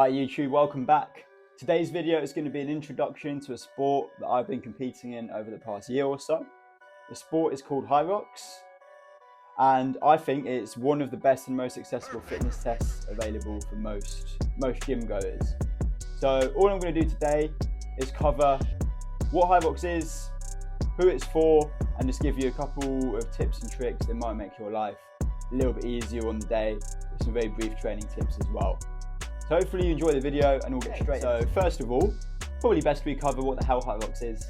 Alright YouTube, welcome back. Today's video is going to be an introduction to a sport that I've been competing in over the past year or so. The sport is called Hyrox, and I think it's one of the best and most accessible fitness tests available for most gym goers. So all I'm going to do today is cover what Hyrox is, who it's for, and just give you a couple of tips and tricks that might make your life a little bit easier on the day, with some very brief training tips as well. So hopefully you enjoy the video and we'll get straight. So first of all, probably best we cover what the hell Hyrox is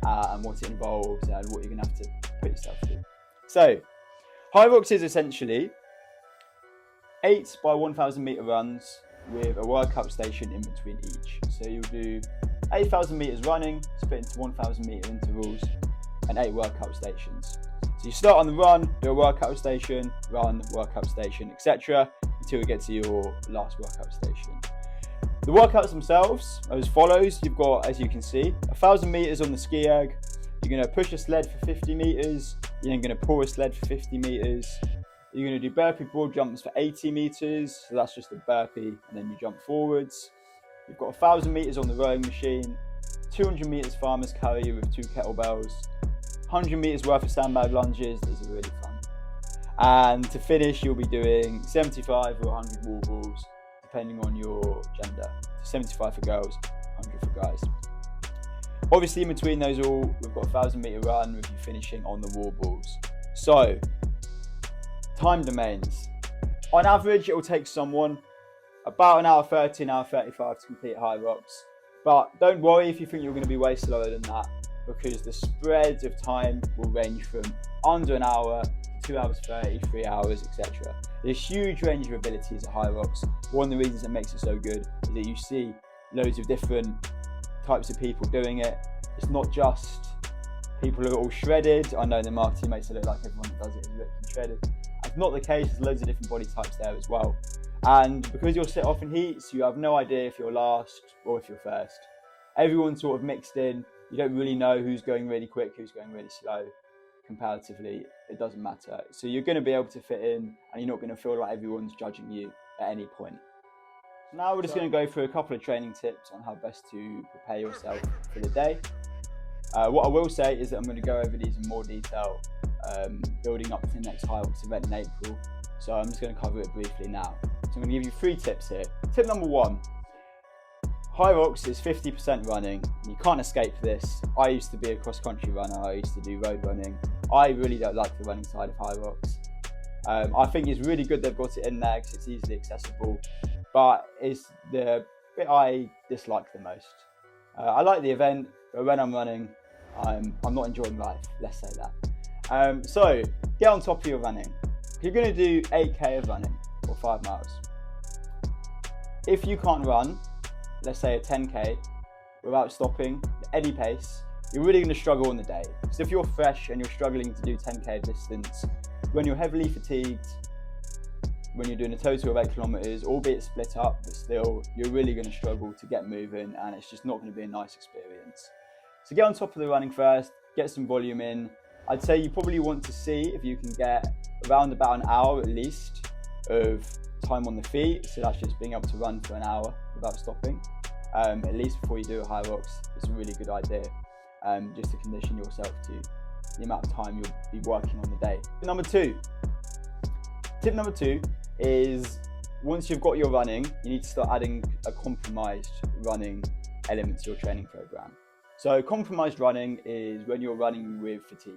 and what it involves and what you're going to have to put yourself through. So Hyrox is essentially 8 by 1,000 meter runs with a workout station in between each. So you'll do 8,000 meters running, split into 1,000 meter intervals and 8 workout stations. So you start on the run, do a workout station, run, workout station, etc. until you get to your last workout station. The workouts themselves are as follows. You've got, as you can see, 1,000 meters on the ski erg. You're going to push a sled for 50 meters. You're then going to pull a sled for 50 meters. You're going to do burpee broad jumps for 80 meters. So that's just a burpee and then you jump forwards. You've got 1,000 meters on the rowing machine, 200 meters farmer's carry with 2 kettlebells, 100 meters worth of sandbag lunges. These are really fun. And to finish, you'll be doing 75 or 100 wall balls, depending on your gender. So 75 for girls, 100 for guys. Obviously, in between those all, we've got a 1,000 meter run with you finishing on the wall balls. So, time domains. On average, it will take someone about an hour 30, an hour 35 to complete Hyrox. But don't worry if you think you're going to be way slower than that, because the spread of time will range from under an hour, 2 hours 30, 3 hours, etc. There's a huge range of abilities at Hyrox. One of the reasons that makes it so good is that you see loads of different types of people doing it. It's not just people who are all shredded. I know the marketing makes it look like everyone that does it is ripped and shredded. That's not the case. There's loads of different body types there as well. And because you're set off in heats, you have no idea if you're last or if you're first. Everyone's sort of mixed in. You don't really know who's going really quick, who's going really slow. Comparatively, it doesn't matter. So you're going to be able to fit in and you're not going to feel like everyone's judging you at any point. Now we're just going to go through a couple of training tips on how best to prepare yourself for the day. What I will say is that I'm going to go over these in more detail building up to the next Hyrox event in April. So I'm just going to cover it briefly now. So I'm going to give you 3 tips here. Tip number 1. Hyrox is 50% running. You can't escape this. I used to be a cross-country runner. I used to do road running. I really don't like the running side of Hyrox. I think it's really good they've got it in there because it's easily accessible, but it's the bit I dislike the most. I like the event, but when I'm running, I'm not enjoying life, let's say that. So get on top of your running. You're going to do 8k of running or 5 miles. If you can't run, let's say a 10k without stopping at any pace, you're really going to struggle on the day. Because if you're fresh and you're struggling to do 10k distance, when you're heavily fatigued, when you're doing a total of 8 kilometers, albeit split up, but still, you're really going to struggle to get moving and it's just not going to be a nice experience. So get on top of the running first, get some volume in. I'd say you probably want to see if you can get around about an hour at least of time on the feet. So that's just being able to run for an hour without stopping. At least before you do a Hyrox, it's a really good idea. Just to condition yourself to the amount of time you'll be working on the day. Tip number two is once you've got your running, you need to start adding a compromised running element to your training program. So compromised running is when you're running with fatigue.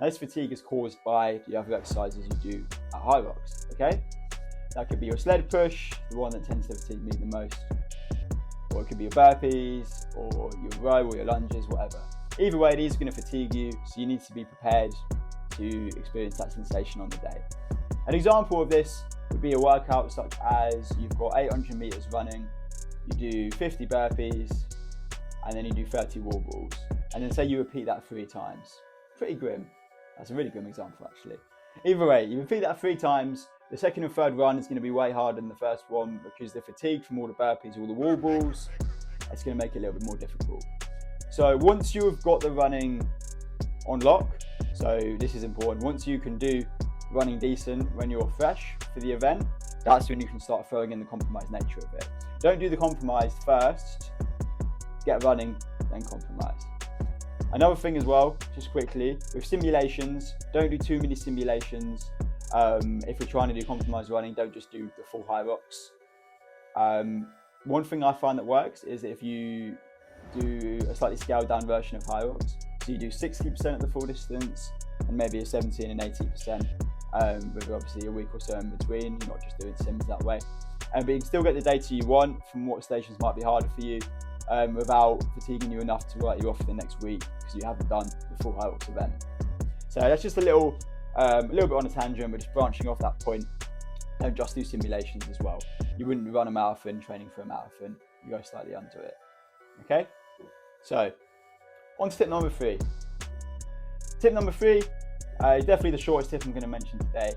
Now, this fatigue is caused by the other exercises you do at Hyrox, okay? That could be your sled push, the one that tends to fatigue me the most, or it could be your burpees, or your row, or your lunges, whatever. Either way, these are going to fatigue you, so you need to be prepared to experience that sensation on the day. An example of this would be a workout such as you've got 800 meters running, you do 50 burpees, and then you do 30 wall balls. And then say you repeat that 3 times. Pretty grim. That's a really grim example, actually. Either way, you repeat that 3 times. The second and third run is going to be way harder than the first one because the fatigue from all the burpees, all the wall balls, it's going to make it a little bit more difficult. So once you've got the running on lock, so this is important, once you can do running decent when you're fresh for the event, that's when you can start throwing in the compromised nature of it. Don't do the compromise first, get running, then compromise. Another thing as well, just quickly, with simulations, don't do too many simulations. If you're trying to do compromise running, don't just do the full Hyrox. One thing I find that works is if you do a slightly scaled down version of Hyrox. So you do 60% at the full distance and maybe a 17 and 80%, with obviously a week or so in between. You're not just doing sims that way. But you can still get the data you want from what stations might be harder for you, without fatiguing you enough to write you off for the next week because you haven't done the full Hyrox event. So that's just a little bit on a tangent, but just branching off that point. Don't just do simulations as well. You wouldn't run a marathon training for a marathon. You go slightly under it. Okay? So, on to tip number 3. Tip number 3 is definitely the shortest tip I'm going to mention today.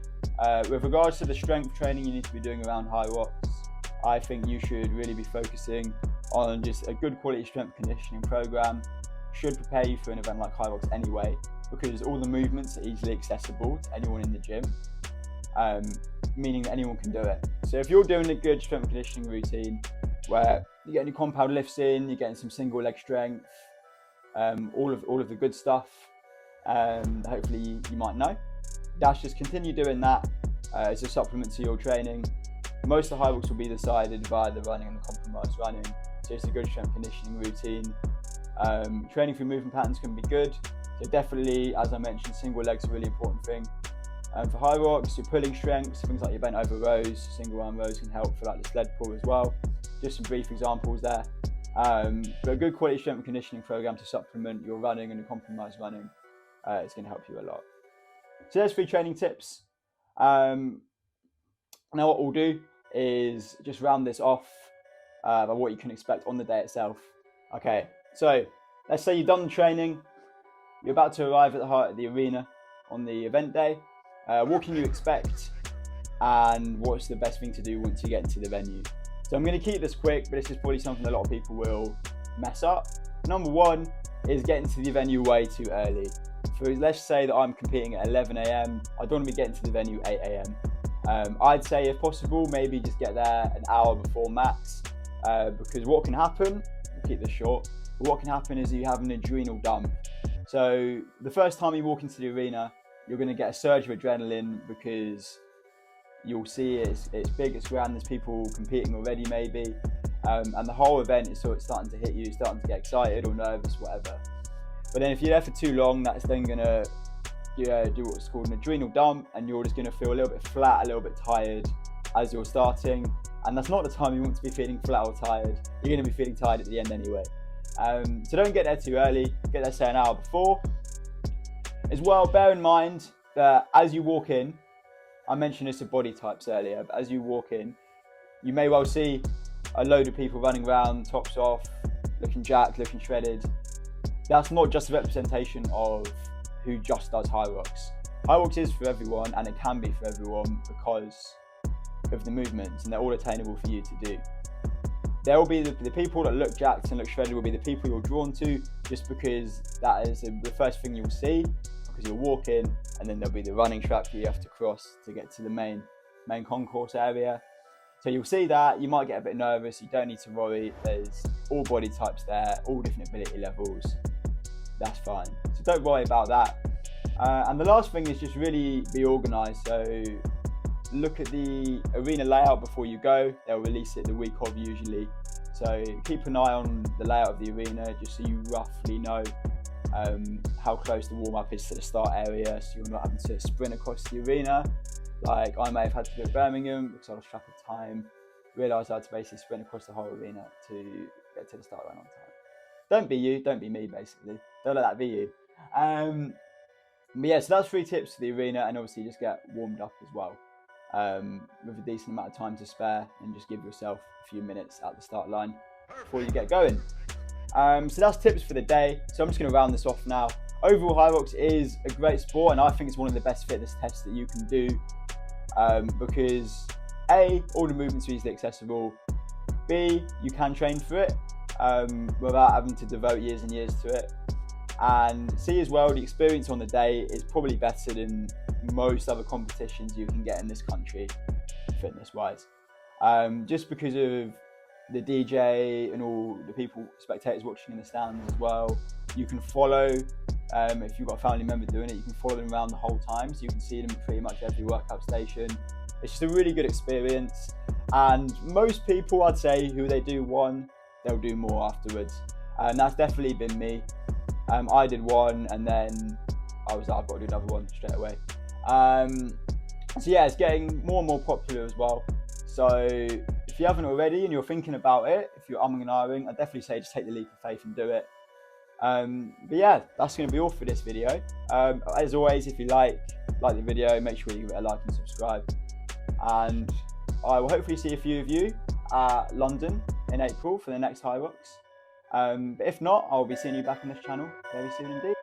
With regards to the strength training you need to be doing around Hyrox, I think you should really be focusing on just a good quality strength conditioning program. Should prepare you for an event like Hyrox anyway, because all the movements are easily accessible to anyone in the gym, meaning that anyone can do it. So if you're doing a good strength conditioning routine where you're getting your compound lifts in, you're getting some single leg strength, all of the good stuff, hopefully you might know, just continue doing that as a supplement to your training. Most of the Hyrox will be decided via the running and the compromise running, so it's a good strength conditioning routine. Training through movement patterns can be good, so definitely, as I mentioned, single legs are a really important thing. For Hyrox, your pulling strengths, things like your bent over rows, single arm rows can help for like the sled pull as well. Just some brief examples there. But a good quality strength and conditioning program to supplement your running and your compromise running is going to help you a lot. So there's 3 training tips. Now what we'll do is just round this off by what you can expect on the day itself. Okay, so let's say you've done the training, you're about to arrive at the heart of the arena on the event day. What can you expect, and what's the best thing to do once you get into the venue? So I'm going to keep this quick, but this is probably something a lot of people will mess up. Number 1 is getting to the venue way too early. So let's say that I'm competing at 11 a.m. I don't want to be getting to the venue 8 a.m. I'd say if possible, maybe just get there an hour before max, because what can happen, I'll keep this short, but what can happen is you have an adrenal dump. So the first time you walk into the arena, you're going to get a surge of adrenaline because you'll see it's big, it's grand, there's people competing already maybe, and the whole event is sort of starting to hit you, starting to get excited or nervous, whatever. But then if you're there for too long, that's then going to do what's called an adrenal dump, and you're just going to feel a little bit flat, a little bit tired as you're starting, and that's not the time you want to be feeling flat or tired. You're going to be feeling tired at the end anyway. So don't get there too early, get there say an hour before. As well, bear in mind that as you walk in, I mentioned this of body types earlier, but as you walk in, you may well see a load of people running around, tops off, looking jacked, looking shredded. That's not just a representation of who just does Hyrox. Hyrox is for everyone, and it can be for everyone because of the movements, and they're all attainable for you to do. There will be the people that look jacked and look shredded will be the people you're drawn to, just because that is the first thing you'll see, because you'll walk in, and then there'll be the running track that you have to cross to get to the main concourse area. So you'll see that, you might get a bit nervous, you don't need to worry, there's all body types there, all different ability levels, that's fine. So don't worry about that. And the last thing is just really be organised. So look at the arena layout before you go, they'll release it the week of usually. So keep an eye on the layout of the arena just so you roughly know how close the warm-up is to the start area, so you're not having to sprint across the arena like I may have had to do at Birmingham because I was strapped for time. Realised I had to basically sprint across the whole arena to get to the start line on time. Don't be you, don't be me basically. Don't let that be you. But yeah, so that's 3 tips for the arena, and obviously just get warmed up as well with a decent amount of time to spare, and just give yourself a few minutes at the start line before you get going. So that's tips for the day. So I'm just going to round this off now. Overall, Hyrox is a great sport, and I think it's one of the best fitness tests that you can do because A, all the movements are easily accessible, B, you can train for it without having to devote years and years to it, and C as well, the experience on the day is probably better than most other competitions you can get in this country fitness wise, just because of the DJ and all the people, spectators watching in the stands as well. You can follow, if you've got a family member doing it, you can follow them around the whole time, so you can see them pretty much every workout station. It's just a really good experience, and most people, I'd say, who they do one, they'll do more afterwards, and that's definitely been me. I did one, and then I was like, I've got to do another one straight away. So yeah, it's getting more and more popular as well. So if you haven't already and you're thinking about it, if you're umming and ahhing, I'd definitely say just take the leap of faith and do it. But yeah, that's going to be all for this video. As always, if you like the video, make sure you give it a like and subscribe. And I will hopefully see a few of you at London in April for the next Hyrox. But if not, I'll be seeing you back on this channel very soon indeed.